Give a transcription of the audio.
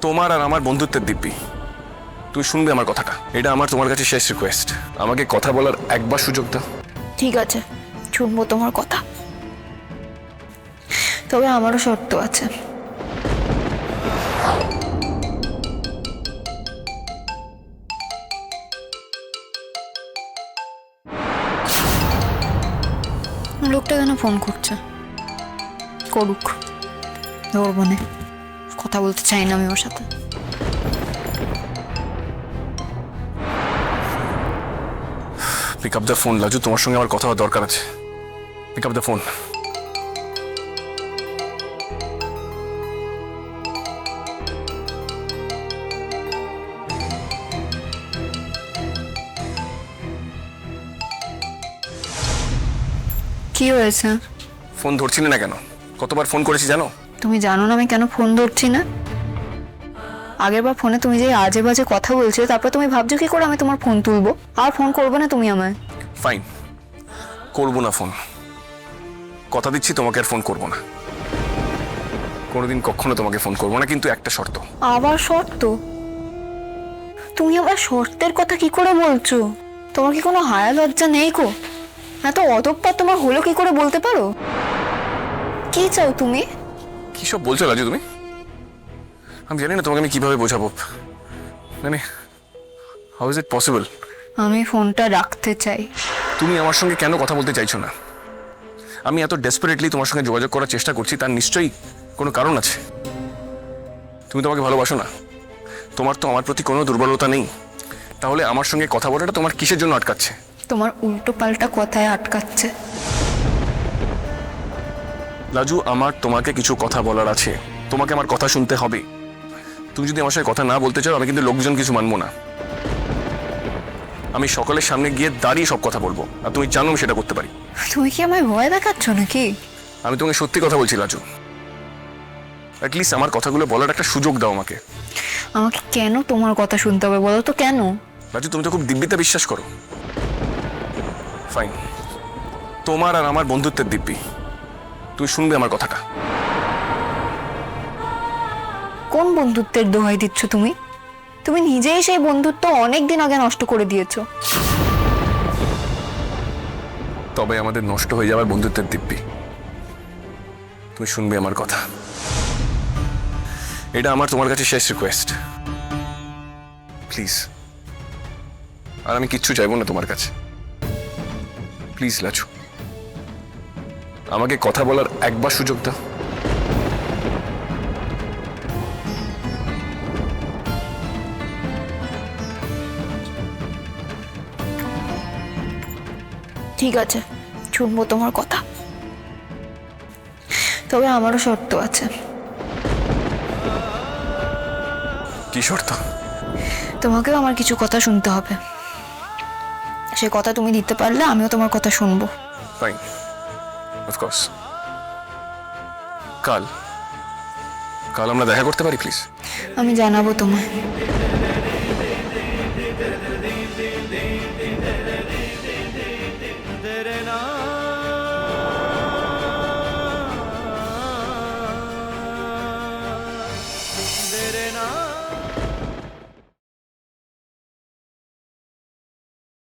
তোমার আর আমার বন্ধুত্বের দিব্যি, তুমি শুনবে আমার কথাটা। এটা আমার তোমার কাছে শেষ রিকোয়েস্ট। আমাকে কথা বলার একবার সুযোগ দাও। ঠিক আছে, শুনবো তোমার কথা, তবে আমারও শর্ত আছে। লোকটা কেন ফোন করছে? করুক, ধরবো না, কথা বলতে চাই না আমি ওর সাথে। Pick up the phone Laju, তোমার সঙ্গে আমার কথা হওয়ার দরকার আছে। Pick up the phone. কি হয়েছে? ফোন ধরছিলে না কেন? কতবার ফোন করেছি জানো? তুমি জানো না আমি কেন ফোন ধরছি না? আগের বার ফোনে তুমি যে আজে বাজে কথা বলছিলে, তারপর তুমি ভাবছো কি করে আমি তোমার ফোন তুলবো? আর ফোন করবে না তুমি আমায়? ফাইন, করবো না ফোন। কথা দিচ্ছি তোমাকে আর ফোন করবো না। কোনোদিন কখনো তোমাকে ফোন করবো না, কিন্তু একটা শর্ত। আবার শর্ত? তুমি আবার শর্তের কথা কি করে বলছো? তোমার কি কোনো হায়া লজ্জা নেই গো? এত অধপ্পাত তোমার হলো কি করে বলতে পারো? কি চাও তুমি? কি সব বলছো লাজু তুমি? আমি জানি না তোমাকে আমি কিভাবে বোঝাবো। মানে হাউ ইজ ইট পসিবল? আমি ফোনটা রাখতে চাই। তুমি আমার সঙ্গে কেন কথা বলতে চাইছো না? আমি এত ডেসপারেটলি তোমার সঙ্গে যোগাযোগ করার চেষ্টা করছি, তার নিশ্চয়ই কোনো কারণ আছে। তুমি তোমাকে ভালোবাসো না? তোমার তো আমার প্রতি কোনো দুর্বলতা নেই। তাহলে আমার সঙ্গে কথা বলাটা তোমার কিসের জন্য আটকাচ্ছে? তোমার উল্টো পাল্টা কথায় আটকাচ্ছে। লাজু, আমার তোমাকে কিছু কথা বলার আছে। তোমাকে আমার কথা শুনতে হবে। তুমি যদি আমার সঙ্গে কথা না বলতে চাও, আমি কিন্তু লোকজন কিছু মানবো না। আমি সকলের সামনে গিয়ে দাঁড়িয়ে সব কথা বলবো, আর তুমি জানো আমি সেটা করতে পারি। তুমি কি আমায় ভয় দেখাচ্ছ নাকি? আমি তোমাকে সত্যি কথা বলছি লাজু। অ্যাটলিস্ট আমার কথাগুলো বলার একটা সুযোগ দাও আমাকে। আমাকে কেন তোমার কথা শুনতে হবে বলো তো, কেন? লাজু, তুমি তো খুব দিব্যিতে বিশ্বাস করো। ফাইন, তোমার আর আমার বন্ধুত্বের দিব্যি, তুমি শুনবে আমার কথাটা। কোন বন্ধুত্বের দোহাই দিচ্ছ তুমি? তুমি নিজেই সেই বন্ধুত্ব অনেক দিন আগে নষ্ট করে দিয়েছো। তবে আমাদের নষ্ট হয়ে যাওয়ার বন্ধুত্বের দিব্যি, তুমি শুনবে আমার কথা। এটা আমার তোমার কাছে শেষ রিকোয়েস্ট, প্লিজ। আর আমি কিচ্ছু চাইবো না তোমার কাছে। প্লিজ লাজু, আমাকে কথা বলার একবার সুযোগ দাও। ঠিক আছে, শুনবো তোমার কথা, তবে আমারও শর্ত আছে। কি শর্ত? তোমাকেও আমার কিছু কথা শুনতে হবে। সে কথা তুমি দিতে পারলে আমিও তোমার কথা শুনবো। Fine, of course. কাল কাল আমরা দেখা করতে পারি প্লিজ? আমি জানাবো তোমায়।